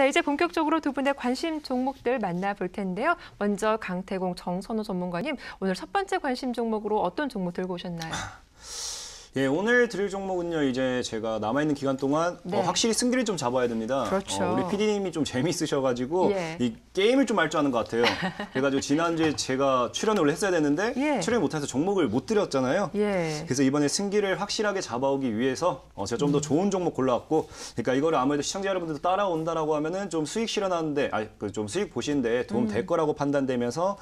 자, 이제 본격적으로 두 분의 관심 종목들 만나볼 텐데요. 먼저 강태공 정선우 전문가님, 오늘 첫 번째 관심 종목으로 어떤 종목 들고 오셨나요? 예, 오늘 드릴 종목은요, 이제 제가 남아있는 기간 동안 네. 확실히 승기를 좀 잡아야 됩니다. 그렇죠. 우리 PD님이 좀 재미있으셔가지고 예. 이 게임을 좀 알 줄 아는 것 같아요. 그래가지고 지난주에 제가 출연을 원래 했어야 됐는데 예. 출연 못해서 종목을 못 드렸잖아요. 예. 그래서 이번에 승기를 확실하게 잡아오기 위해서 제가 좀 더 좋은 종목 골라왔고, 그러니까 이거를 아무래도 시청자 여러분들도 따라온다라고 하면은 좀 수익 실현하는데, 좀 수익 보시는데 도움 될 거라고 판단되면서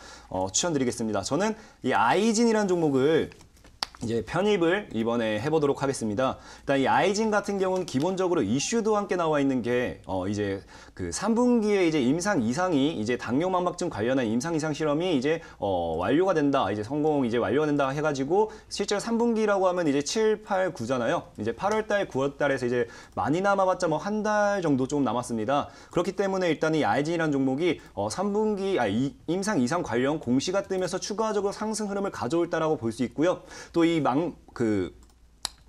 추천드리겠습니다. 저는 이 아이진이라는 종목을 이제 편입을 이번에 해보도록 하겠습니다. 일단 이 아이진 같은 경우는 기본적으로 이슈도 함께 나와 있는 게 이제 그 3분기에 이제 임상 이상이 이제 당뇨망막증 관련한 임상 이상 실험이 이제 완료가 된다, 이제 성공 이제 완료가 된다 해가지고 실제로 3분기라고 하면 이제 7, 8, 9잖아요. 이제 8월달, 9월달에서 이제 많이 남아봤자 뭐 한 달 정도 조금 남았습니다. 그렇기 때문에 일단 이 아이진이라는 종목이 3분기 임상 이상 관련 공시가 뜨면서 추가적으로 상승 흐름을 가져올다라고 볼 수 있고요. 또 이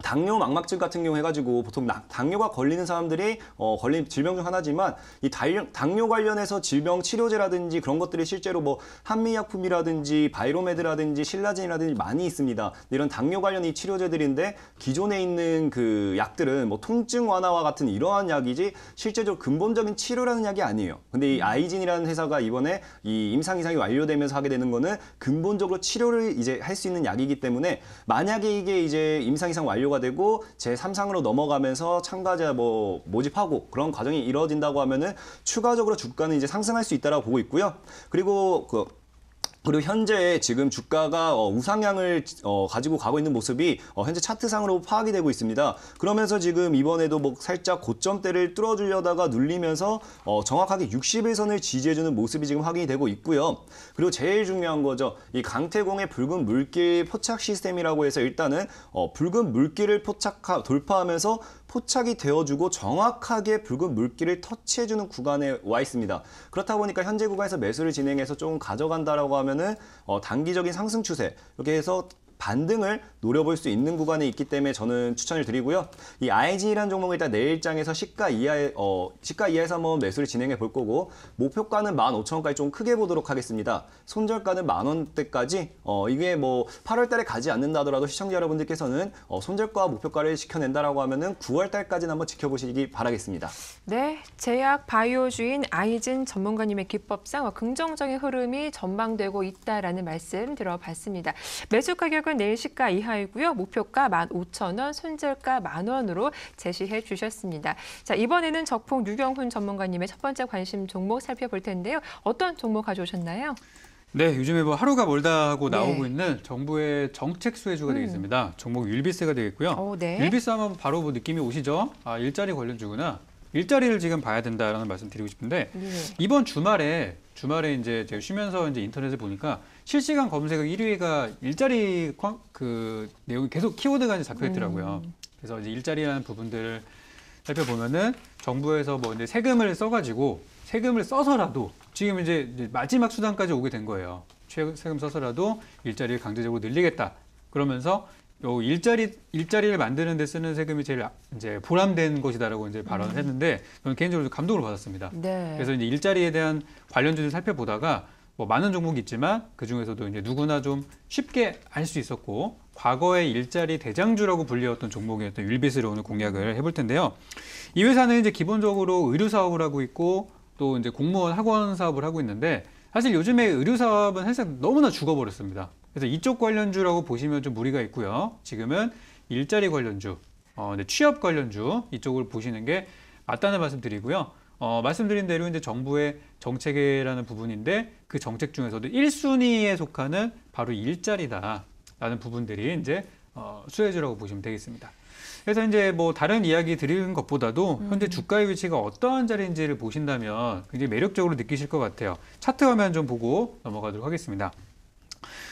당뇨 망막증 같은 경우 해가지고 보통 당뇨가 걸리는 사람들이 걸린 질병 중 하나지만 이 당뇨 관련해서 질병 치료제라든지 그런 것들이 실제로 뭐 한미약품이라든지 바이로메드라든지 신라진이라든지 많이 있습니다. 이런 당뇨 관련 이 치료제들인데 기존에 있는 그 약들은 뭐 통증 완화와 같은 이러한 약이지 실제적으로 근본적인 치료라는 약이 아니에요. 근데 이 아이진이라는 회사가 이번에 이 임상 이상이 완료되면서 하게 되는 거는 근본적으로 치료를 이제 할 수 있는 약이기 때문에 만약에 이게 이제 임상 이상 완료가 되고 제3상으로 넘어가면서 참가자 모집하고 그런 과정이 이루어진다고 하면은 추가적으로 주가는 이제 상승할 수 있다라고 보고 있고요. 그리고 현재 지금 주가가 우상향을 가지고 가고 있는 모습이 현재 차트상으로 파악이 되고 있습니다. 그러면서 지금 이번에도 뭐 살짝 고점대를 뚫어주려다가 눌리면서 정확하게 60일선을 지지해주는 모습이 지금 확인이 되고 있고요. 그리고 제일 중요한 거죠. 이 강태공의 붉은 물길 포착 시스템이라고 해서 일단은 붉은 물길을 돌파하면서 포착이 되어주고 정확하게 붉은 물길을 터치해주는 구간에 와 있습니다. 그렇다 보니까 현재 구간에서 매수를 진행해서 조금 가져간다라고 하면은 단기적인 상승 추세 이렇게 해서 반등을 노려볼 수 있는 구간에 있기 때문에 저는 추천을 드리고요. 이 IG라는 종목은 일단 내일장에서 시가 이하에서 한번 매수를 진행해 볼 거고, 목표가는 15,000원까지 좀 크게 보도록 하겠습니다. 손절가는 10,000원대까지 이게 뭐 8월 달에 가지 않는다 하더라도 시청자 여러분들께서는 손절가 목표가를 지켜낸다라고 하면은 9월 달까지는 한번 지켜보시기 바라겠습니다. 네, 제약 바이오주인 아이진 전문가님의 기법상 긍정적인 흐름이 전망되고 있다라는 말씀 들어봤습니다. 매수 가격은 내일 시가 이하이고요. 목표가 15,000원, 손절가 10,000원으로 제시해 주셨습니다. 자, 이번에는 적풍 유경훈 전문가님의 첫 번째 관심 종목 살펴볼 텐데요. 어떤 종목 가져오셨나요? 네, 요즘에 뭐 하루가 멀다 하고 네. 나오고 있는 정부의 정책 수혜주가 되겠습니다. 종목 율비스가 되겠고요. 네. 율비스 하면 바로 뭐 느낌이 오시죠? 일자리 관련주구나. 일자리를 지금 봐야 된다라는 말씀 드리고 싶은데, 네. 이번 주말에 이제 제가 쉬면서 이제 인터넷을 보니까 실시간 검색어 1위가 일자리 그 내용이 계속 키워드가 이제 잡혀 있더라고요. 그래서 이제 일자리라는 부분들을 살펴보면은 정부에서 뭐 이제 세금을 써서라도 지금 이제 마지막 수단까지 오게 된 거예요. 세금 써서라도 일자리를 강제적으로 늘리겠다. 그러면서 요 일자리를 만드는 데 쓰는 세금이 제일 이제 보람된 것이다라고 이제 발언을 했는데, 저는 개인적으로 감동을 받았습니다. 네. 그래서 이제 일자리에 대한 관련주를 살펴보다가 뭐 많은 종목이 있지만 그 중에서도 이제 누구나 좀 쉽게 알 수 있었고 과거의 일자리 대장주라고 불리웠던 종목이었던 율비스를 오늘 공략을 해볼 텐데요. 이 회사는 이제 기본적으로 의료 사업을 하고 있고 또 이제 공무원 학원 사업을 하고 있는데, 사실 요즘에 의료 사업은 사실상 너무나 죽어버렸습니다. 그래서 이쪽 관련주라고 보시면 좀 무리가 있고요. 지금은 일자리 관련주, 취업 관련주 이쪽을 보시는 게 맞다는 말씀 드리고요. 말씀드린 대로 이제 정부의 정책이라는 부분인데 그 정책 중에서도 1순위에 속하는 바로 일자리다라는 부분들이 이제 수혜주라고 보시면 되겠습니다. 그래서 이제 뭐 다른 이야기 드리는 것보다도 현재 주가의 위치가 어떠한 자리인지를 보신다면 굉장히 매력적으로 느끼실 것 같아요. 차트 화면 좀 보고 넘어가도록 하겠습니다.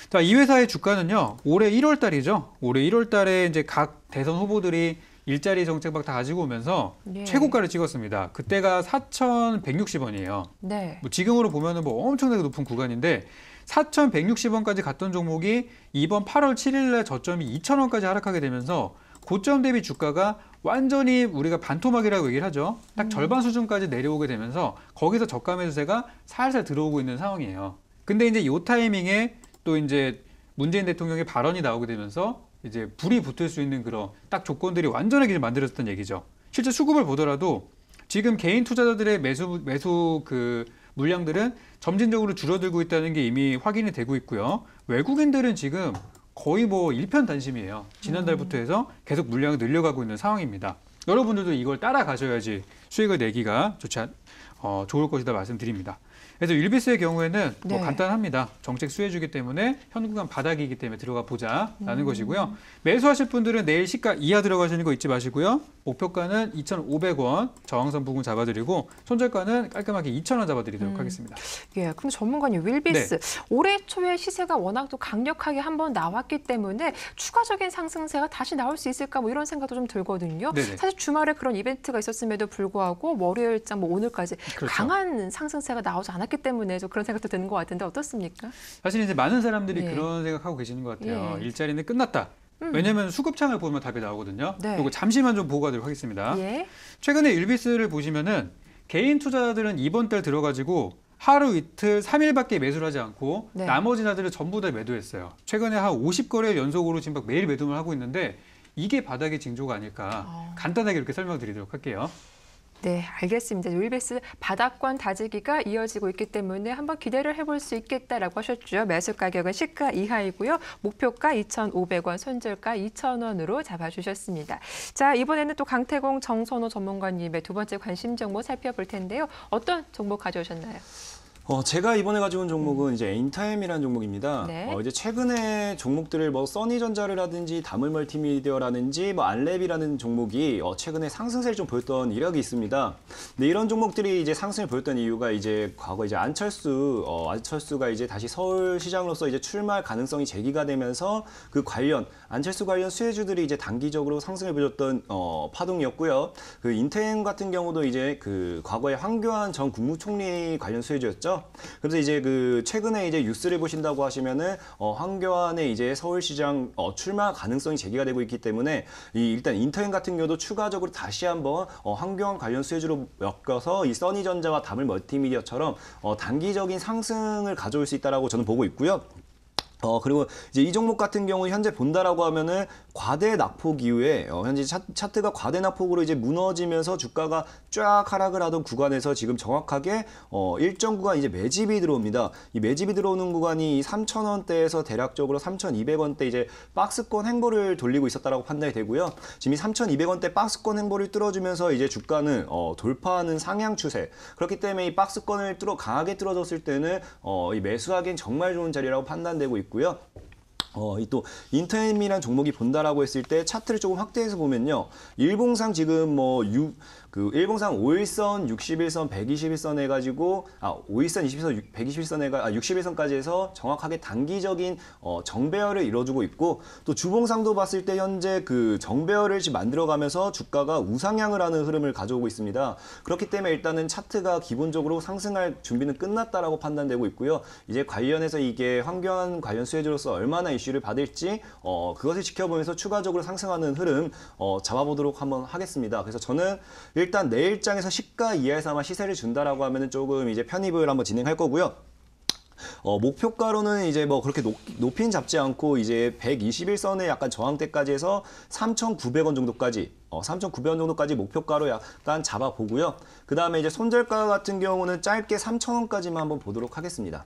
자, 이 회사의 주가는요, 올해 1월 달이죠. 올해 1월 달에 이제 각 대선 후보들이 일자리 정책 막 다 가지고 오면서 네. 최고가를 찍었습니다. 그때가 4,160원이에요. 네. 뭐 지금으로 보면은 뭐 엄청나게 높은 구간인데 4,160원까지 갔던 종목이 이번 8월 7일 날 저점이 2,000원까지 하락하게 되면서 고점 대비 주가가 완전히 우리가 반토막이라고 얘기를 하죠. 딱 절반 수준까지 내려오게 되면서 거기서 저가 매수세가 살살 들어오고 있는 상황이에요. 근데 이제 이 타이밍에 또 이제 문재인 대통령의 발언이 나오게 되면서 이제 불이 붙을 수 있는 그런 딱 조건들이 완전하게 만들어졌던 얘기죠. 실제 수급을 보더라도 지금 개인 투자자들의 매수 그 물량들은 점진적으로 줄어들고 있다는 게 이미 확인이 되고 있고요. 외국인들은 지금 거의 뭐 일편단심이에요. 지난달부터 해서 계속 물량을 늘려가고 있는 상황입니다. 여러분들도 이걸 따라가셔야지 수익을 내기가 좋을 것이다 말씀드립니다. 그래서 율비스의 경우에는 뭐 네. 간단합니다. 정책 수혜주기 때문에 현 구간 바닥이기 때문에 들어가 보자라는 것이고요. 매수하실 분들은 내일 시가 이하 들어가시는 거 잊지 마시고요. 목표가는 2,500원 저항선 부분 잡아드리고 손절가는 깔끔하게 2,000원 잡아드리도록 하겠습니다. 예, 그럼 전문가님 윌비스 올해 초에 시세가 워낙 또 강력하게 한번 나왔기 때문에 추가적인 상승세가 다시 나올 수 있을까 뭐 이런 생각도 좀 들거든요. 네네. 사실 주말에 그런 이벤트가 있었음에도 불구하고 월요일장 뭐 오늘까지 그렇죠. 강한 상승세가 나오지 않았기 때문에 좀 그런 생각도 드는 것 같은데 어떻습니까? 사실 이제 많은 사람들이 예. 그런 생각하고 계시는 것 같아요. 예. 일자리는 끝났다. 왜냐하면 수급창을 보면 답이 나오거든요. 네. 이거 잠시만 좀 보고 가도록 하겠습니다. 예. 최근에 율비스를 보시면은 개인 투자자들은 이번 달 들어가지고 하루 이틀 3일밖에 매수를 하지 않고 네. 나머지 날들을 전부 다 매도했어요. 최근에 한 50거래일 연속으로 지금 막 매일 매도를 하고 있는데 이게 바닥의 징조가 아닐까 간단하게 이렇게 설명드리도록 할게요. 네, 알겠습니다. 율비스 바닥권 다지기가 이어지고 있기 때문에 한번 기대를 해볼 수 있겠다라고 하셨죠. 매수 가격은 시가 이하이고요. 목표가 2,500원, 손절가 2,000원으로 잡아주셨습니다. 자, 이번에는 또 강태공 정선호 전문가님의 두 번째 관심 종목 살펴볼 텐데요. 어떤 종목 가져오셨나요? 제가 이번에 가져온 종목은 이제 에인타임이라는 종목입니다. 네. 이제 최근에 종목들을 뭐 써니전자라든지 다물멀티미디어라든지 뭐 알랩이라는 종목이 최근에 상승세를 좀 보였던 이력이 있습니다. 근데 이런 종목들이 이제 상승을 보였던 이유가 이제 과거 이제 안철수가 이제 다시 서울시장으로서 이제 출마할 가능성이 제기가 되면서 그 안철수 관련 수혜주들이 이제 단기적으로 상승을 보였던 파동이었고요. 그 인템 같은 경우도 이제 그 과거에 황교안 전 국무총리 관련 수혜주였죠. 그래서 이제 그 최근에 이제 뉴스를 보신다고 하시면은 황교안의 이제 서울시장 출마 가능성이 제기가 되고 있기 때문에 일단 인터넷 같은 경우도 추가적으로 다시 한번 황교안 관련 수혜주로 엮어서 이 써니전자와 다물멀티미디어처럼 단기적인 상승을 가져올 수 있다라고 저는 보고 있고요. 그리고 이제 이 종목 같은 경우 현재 본다라고 하면은 과대 낙폭 이후에 현재 차트가 과대 낙폭으로 이제 무너지면서 주가가 쫙 하락을 하던 구간에서 지금 정확하게 일정 구간 이제 매집이 들어옵니다. 이 매집이 들어오는 구간이 3,000원대에서 대략적으로 3,200원대 이제 박스권 행보를 돌리고 있었다라고 판단이 되고요. 지금 이 3,200원대 박스권 행보를 뚫어주면서 이제 주가는 돌파하는 상향 추세. 그렇기 때문에 이 박스권을 강하게 뚫어줬을 때는 이 매수하기엔 정말 좋은 자리라고 판단되고 있고요. 이 또 인터넷이라는 종목이 본다라고 했을 때 차트를 조금 확대해서 보면요. 일봉상 지금 일봉상 5일선, 61선, 121선 해가지고 5일선, 21선, 121선 61선까지 해서 정확하게 단기적인 정배열을 이뤄주고 있고 또 주봉상도 봤을 때 현재 그 정배열을 지금 만들어가면서 주가가 우상향을 하는 흐름을 가져오고 있습니다. 그렇기 때문에 일단은 차트가 기본적으로 상승할 준비는 끝났다라고 판단되고 있고요. 이제 관련해서 이게 황교안 관련 수혜주로서 얼마나 이슈를 받을지 그것을 지켜보면서 추가적으로 상승하는 흐름 잡아보도록 한번 하겠습니다. 그래서 저는 일단 내일장에서 시가 이하에서 아마 시세를 준다라고 하면은 조금 이제 편입을 한번 진행할 거고요. 목표가로는 이제 뭐 그렇게 높이는 잡지 않고 이제 121선의 약간 저항대까지 해서 3,900원 정도까지 3,900원 정도까지 목표가로 약간 잡아보고요. 그 다음에 이제 손절가 같은 경우는 짧게 3,000원까지만 한번 보도록 하겠습니다.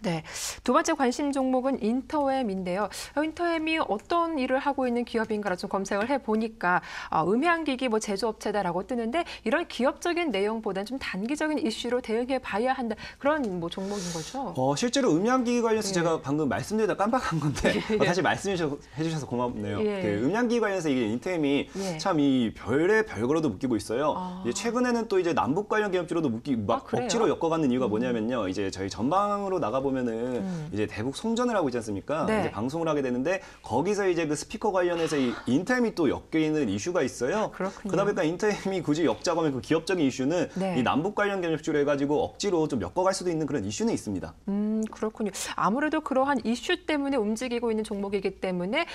네, 두 번째 관심 종목은 인터앰인데요. 인터앰이 어떤 일을 하고 있는 기업인가를 좀 검색을 해보니까 음향기기 뭐 제조업체다라고 뜨는데 이런 기업적인 내용보다는 좀 단기적인 이슈로 대응해 봐야 한다. 그런 뭐 종목인 거죠. 실제로 음향기기 관련해서 제가 방금 말씀드리다 깜빡한 건데 다시 말씀해 주셔서 고맙네요. 예. 그 음향기기 관련해서 이게 인템이 예. 참 이 별의 별거로도 묶이고 있어요. 이제 최근에는 또 이제 남북 관련 기업주로도 그래요? 억지로 엮어가는 이유가 뭐냐면요. 이제 저희 전방으로 나가보면 보면은 이제 대북 송전을 하고 있지 않습니까? 네. 이제 방송을 하게 되는데 거기서 이제 그 스피커 관련해서 이 인텔미 또 엮여 있는 이슈가 있어요. 그렇군요. 그러다 보니까 인텔미 굳이 엮자고 하면 그 기업적인 이슈는 네. 이 남북 관련 경협주로 해가지고 억지로 좀 엮어갈 수도 있는 그런 이슈는 있습니다. 그렇군요. 아무래도 그러한 이슈 때문에 움직이고 있는 종목이기 때문에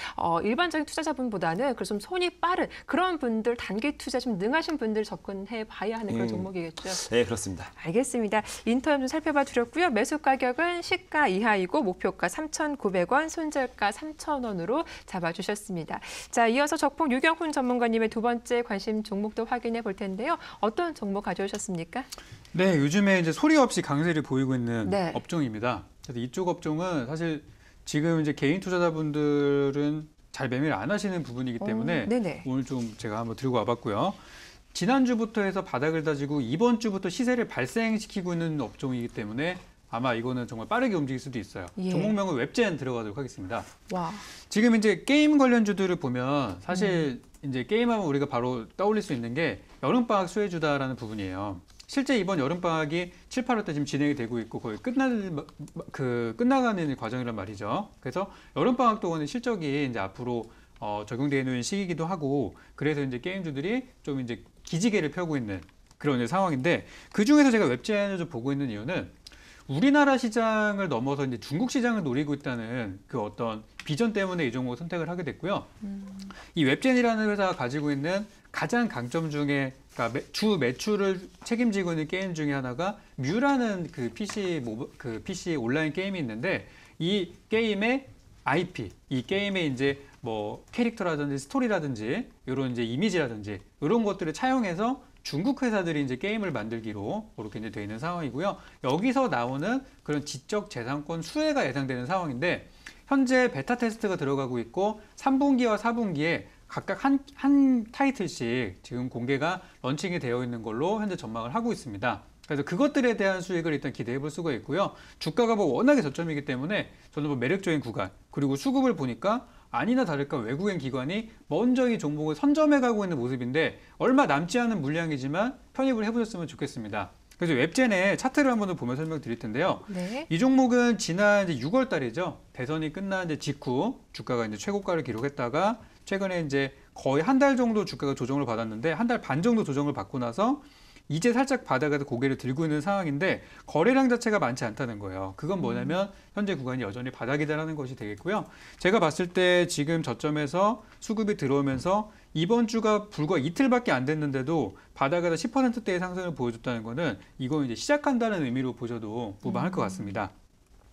일반적인 투자자분보다는 그래서 좀 손이 빠른 그런 분들, 단기 투자 좀 능하신 분들 접근해 봐야 하는 그런 종목이겠죠. 네, 그렇습니다. 알겠습니다. 인터뷰 좀 살펴봐 드렸고요. 매수 가격은 시가 이하이고 목표가 3,900원, 손절가 3,000원으로 잡아주셨습니다. 자, 이어서 적봉 유경훈 전문가님의 두 번째 관심 종목도 확인해 볼 텐데요. 어떤 종목 가져오셨습니까? 네, 요즘에 이제 소리 없이 강세를 보이고 있는 네. 업종입니다. 그래서 이쪽 업종은 사실 지금 이제 개인 투자자분들은 잘 매매를 안 하시는 부분이기 때문에 네네. 오늘 좀 제가 한번 들고 와봤고요. 지난주부터 해서 바닥을 다지고 이번 주부터 시세를 발생시키고 있는 업종이기 때문에 아마 이거는 정말 빠르게 움직일 수도 있어요. 예. 종목명은 웹젠 들어가도록 하겠습니다. 와. 지금 이제 게임 관련주들을 보면 사실 이제 게임하면 우리가 바로 떠올릴 수 있는 게 여름방학 수혜주다라는 부분이에요. 실제 이번 여름방학이 7, 8월 때 지금 진행이 되고 있고 거의 끝나가는 과정이란 말이죠. 그래서 여름방학 동안의 실적이 이제 앞으로 적용되어 있는 시기이기도 하고 그래서 이제 게임주들이 좀 이제 기지개를 펴고 있는 그런 이제 상황인데 그 중에서 제가 웹젠을 좀 보고 있는 이유는 우리나라 시장을 넘어서 이제 중국 시장을 노리고 있다는 그 어떤 비전 때문에 이 종목을 선택을 하게 됐고요. 이 웹젠이라는 회사가 가지고 있는 가장 강점 중에 그러니까 주 매출을 책임지고 있는 게임 중에 하나가 뮤라는 그 PC 온라인 게임이 있는데 이 게임의 IP, 이 게임의 이제 뭐 캐릭터라든지 스토리라든지 이런 이제 이미지라든지 이런 것들을 차용해서 중국 회사들이 이제 게임을 만들기로 그렇게 이제 되어 있는 상황이고요. 여기서 나오는 그런 지적 재산권 수혜가 예상되는 상황인데 현재 베타 테스트가 들어가고 있고 3분기와 4분기에 각각 한 타이틀씩 지금 공개가 런칭이 되어 있는 걸로 현재 전망을 하고 있습니다. 그래서 그것들에 대한 수익을 일단 기대해 볼 수가 있고요. 주가가 뭐 워낙에 저점이기 때문에 저는 뭐 매력적인 구간 그리고 수급을 보니까 아니나 다를까 외국인 기관이 먼저 이 종목을 선점해 가고 있는 모습인데 얼마 남지 않은 물량이지만 편입을 해보셨으면 좋겠습니다. 그래서 웹젠의 차트를 한번 보면 설명드릴 텐데요. 네. 이 종목은 지난 이제 6월 달이죠. 대선이 끝난 이제 직후 주가가 이제 최고가를 기록했다가 최근에 이제 거의 한 달 정도 주가가 조정을 받았는데 한 달 반 정도 조정을 받고 나서 이제 살짝 바닥에서 고개를 들고 있는 상황인데 거래량 자체가 많지 않다는 거예요. 그건 뭐냐면 현재 구간이 여전히 바닥이다라는 것이 되겠고요. 제가 봤을 때 지금 저점에서 수급이 들어오면서 이번 주가 불과 이틀밖에 안 됐는데도 바닥에서 10%대의 상승을 보여줬다는 거는 이거 이제 시작한다는 의미로 보셔도 무방할 것 같습니다.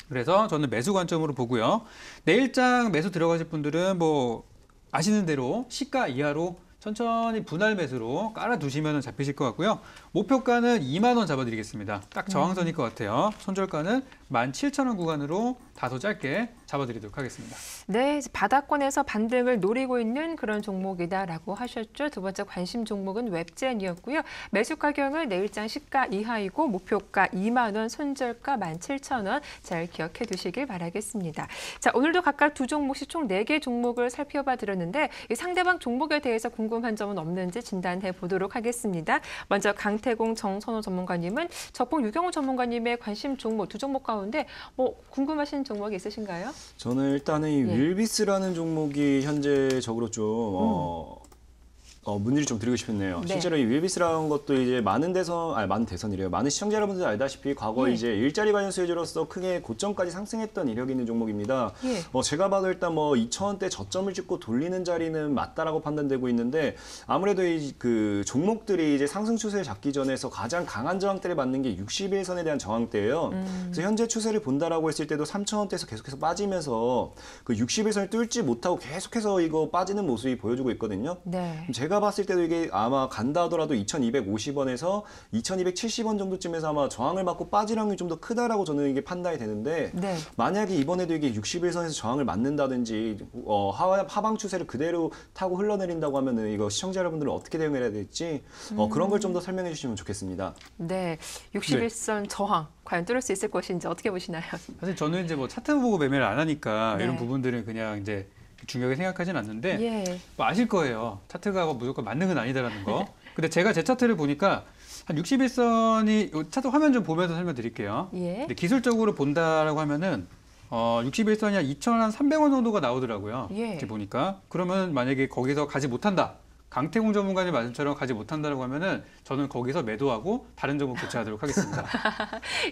그래서 저는 매수 관점으로 보고요. 내일장 매수 들어가실 분들은 뭐 아시는 대로 시가 이하로 천천히 분할 매수로 깔아두시면 잡히실 것 같고요. 목표가는 2만 원 잡아드리겠습니다. 딱 저항선일 것 같아요. 손절가는 17,000원 구간으로 다소 짧게 잡아드리도록 하겠습니다. 네, 바닥권에서 반등을 노리고 있는 그런 종목이다라고 하셨죠. 두 번째 관심 종목은 웹젠이었고요. 매수 가격은 내일장 시가 이하이고 목표가 2만 원, 손절가 17,000원 잘 기억해 두시길 바라겠습니다. 자, 오늘도 각각 두 종목씩 총 4개 종목을 살펴봐 드렸는데 이 상대방 종목에 대해서 궁금한 점은 없는지 진단해 보도록 하겠습니다. 먼저 강태공 정선호 전문가님은 적봉 유경호 전문가님의 관심 종목 두 종목 가운데 뭐 궁금하신 종목이 있으신가요? 저는 일단은 이 예. 윌비스라는 종목이 현재적으로 좀 문의를 좀 드리고 싶네요. 네. 실제로 이 윌비스라는 것도 이제 많은 대선이래요. 많은 시청자 여러분들 알다시피 과거 예. 이제 일자리 관련 수혜주로서 크게 고점까지 상승했던 이력이 있는 종목입니다. 예. 제가 봐도 일단 뭐 2,000원대 저점을 찍고 돌리는 자리는 맞다라고 판단되고 있는데 아무래도 이 그 종목들이 이제 상승 추세를 잡기 전에서 가장 강한 저항대를 맞는 게 60일선에 대한 저항대예요. 그래서 현재 추세를 본다라고 했을 때도 3,000원대에서 계속해서 빠지면서 그 60일선을 뚫지 못하고 계속해서 이거 빠지는 모습이 보여주고 있거든요. 네. 제가 봤을 때도 이게 아마 간다 하더라도 2,250원에서 2,270원 정도쯤에서 아마 저항을 맞고 빠질 확률이 좀 더 크다라고 저는 이게 판단이 되는데 네. 만약에 이번에도 이게 60일선에서 저항을 맞는다든지 하방 추세를 그대로 타고 흘러내린다고 하면은 이거 시청자 여러분들은 어떻게 대응을 해야 될지 그런 걸 좀 더 설명해 주시면 좋겠습니다. 네. 61선 저항 과연 뚫을 수 있을 것인지 어떻게 보시나요? 사실 저는 이제 뭐 차트 보고 매매를 안 하니까 네. 이런 부분들은 그냥 이제 중요하게 생각하진 않는데 예. 뭐 아실 거예요. 차트가 무조건 맞는 건 아니다라는 거. 근데 제가 제 차트를 보니까 한 61선이 차트 화면 좀 보면서 설명드릴게요. 예. 근데 기술적으로 본다라고 하면은 61선이 한 2,300원 정도가 나오더라고요. 예. 이렇게 보니까 그러면 만약에 거기서 가지 못한다. 강태공 전문가님 말씀처럼 가지 못한다라고 하면은 저는 거기서 매도하고 다른 종목 교체하도록 하겠습니다.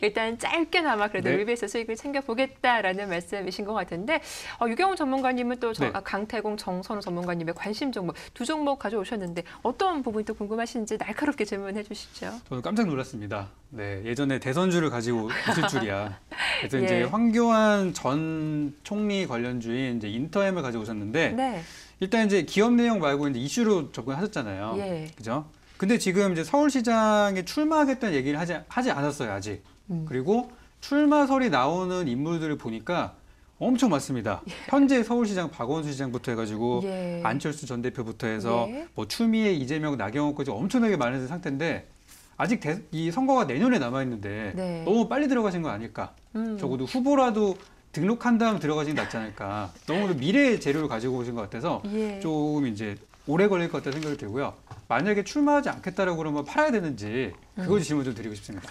일단 짧게나마 그래도 네. 일베에서 수익을 챙겨보겠다라는 말씀이신 것 같은데 유경훈 전문가님은 또 네. 강태공, 정선우 전문가님의 관심 종목 두 종목 가져오셨는데 어떤 부분이 또 궁금하신지 날카롭게 질문해 주시죠. 저는 깜짝 놀랐습니다. 네, 예전에 대선주를 가지고 오실 줄이야. 그래서 예. 이제 황교안 전 총리 관련주인 이제 인터엠을 가져오셨는데 네. 일단 이제 기업 내용 말고 이제 이슈로 접근하셨잖아요. 예. 그죠? 근데 지금 이제 서울시장에 출마하겠다는 얘기를 하지 않았어요, 아직. 그리고 출마설이 나오는 인물들을 보니까 엄청 많습니다. 현재 서울시장 박원순 시장부터 해가지고 예. 안철수 전 대표부터 해서 예. 뭐 추미애, 이재명, 나경원까지 엄청나게 많은 상태인데 아직 이 선거가 내년에 남아있는데 네. 너무 빨리 들어가신 거 아닐까? 적어도 후보라도 등록한 다음 들어가시는 게 낫지 않을까. 너무 미래의 재료를 가지고 오신 것 같아서 예. 조금 이제 오래 걸릴 것 같다는 생각이 들고요. 만약에 출마하지 않겠다라고 그러면 팔아야 되는지 그거 질문 좀 드리고 싶습니다.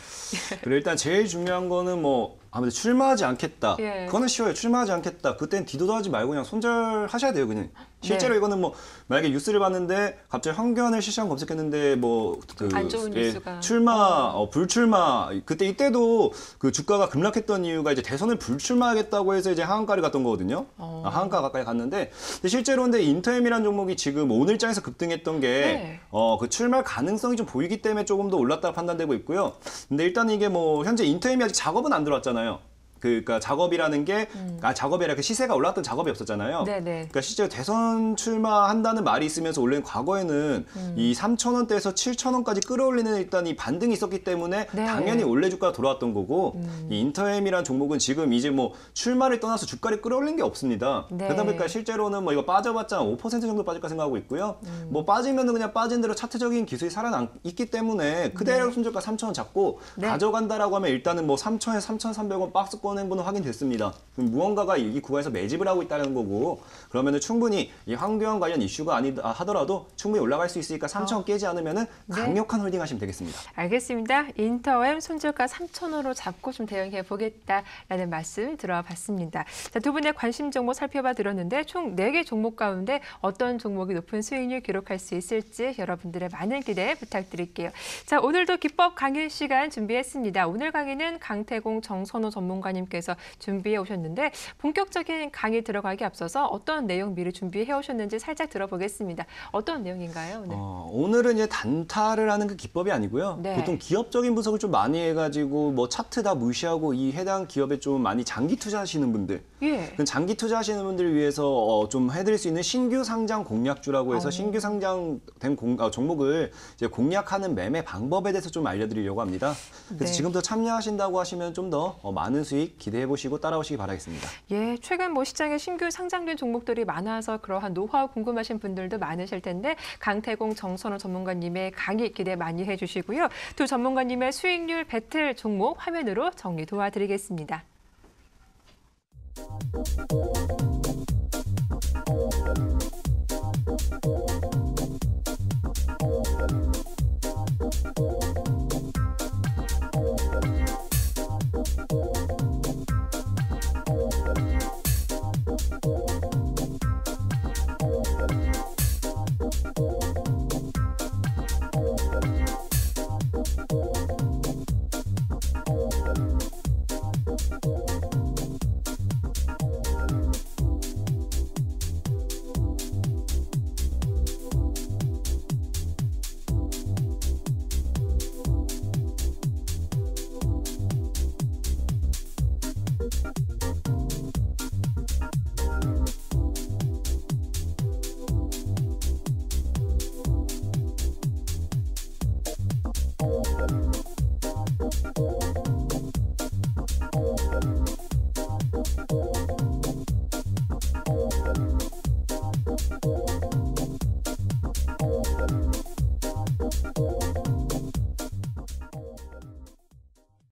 그리고 일단 제일 중요한 거는 뭐 아무래도 출마하지 않겠다. 예. 그거는 쉬워요. 출마하지 않겠다. 그땐 뒤도하지 말고 그냥 손절하셔야 돼요. 그냥 실제로 네. 이거는 뭐 만약에 뉴스를 봤는데 갑자기 황교안을 실시간 검색했는데 뭐 안 좋은 뉴스가. 출마, 불출마 그때 이때도 그 주가가 급락했던 이유가 이제 대선을 불출마하겠다고 해서 이제 하한가를 갔던 거거든요. 하한가 가까이 갔는데 근데 실제로 근데 인터엠이라는 종목이 지금 오늘장에서 급등했던 게 네. 그 출마 가능성이 좀 보이기 때문에 조금 더 올랐다고 판단되고 있고요. 근데 일단 이게 뭐 현재 인터엠이 아직 작업은 안 들어왔잖아요. 그러니까 작업이라는 게 작업이 아니라 그 시세가 올랐던 작업이 없었잖아요. 네네. 그러니까 실제로 대선 출마한다는 말이 있으면서 원래 과거에는 이 3,000원대에서 7,000원까지 끌어올리는 일단 이 반등이 있었기 때문에 네. 당연히 원래 주가가 돌아왔던 거고 이 인터엠이라는 종목은 지금 이제 뭐 출마를 떠나서 주가를 끌어올린 게 없습니다. 네. 그러다 보니까 실제로는 뭐 이거 빠져봤자 5% 정도 빠질까 생각하고 있고요. 뭐 빠지면은 그냥 빠진 대로 차트적인 기술이 살아있기 때문에 그대로 손절가 3,000원 잡고 네. 가져간다라고 하면 일단은 뭐 3,000에 3,300원 박스권 행보는 확인됐습니다. 그럼 무언가가 이 구간에서 매집을 하고 있다는 거고 그러면은 충분히 이 황교안 관련 이슈가 아니다 하더라도 충분히 올라갈 수 있으니까 3,000원 깨지 않으면은 네. 강력한 홀딩 하시면 되겠습니다. 알겠습니다. 인터엠 손절가 3,000원으로 잡고 좀 대응해 보겠다라는 말씀 들어봤습니다. 자, 두 분의 관심 종목 살펴봐 드렸는데 총 4개 종목 가운데 어떤 종목이 높은 수익률 기록할 수 있을지 여러분들의 많은 기대 부탁드릴게요. 자, 오늘도 기법 강의 시간 준비했습니다. 오늘 강의는 강태공 정선호 전문가님께서 준비해 오셨는데 본격적인 강의 들어가기 앞서서 어떤 내용 미리 준비해 오셨는지 살짝 들어보겠습니다. 어떤 내용인가요? 오늘? 오늘은 이제 단타를 하는 그 기법이 아니고요. 네. 보통 기업적인 분석을 좀 많이 해가지고 뭐 차트 다 무시하고 이 해당 기업에 좀 많이 장기 투자하시는 분들, 예. 그 장기 투자하시는 분들을 위해서 좀 해드릴 수 있는 신규 상장 공략주라고 해서 신규 상장된 종목을 이제 공략하는 매매 방법에 대해서 좀 알려드리려고 합니다. 그래서 네. 지금부터 참여하신다고 하시면 좀 더 많은 수익 기대해 보시고 따라오시기 바라겠습니다. 예, 최근 뭐 시장에 신규 상장된 종목들이 많아서 그러한 노하우 궁금하신 분들도 많으실 텐데 강태공 정선호 전문가님의 강의 기대 많이 해주시고요. 두 전문가님의 수익률 배틀 종목 화면으로 정리 도와드리겠습니다.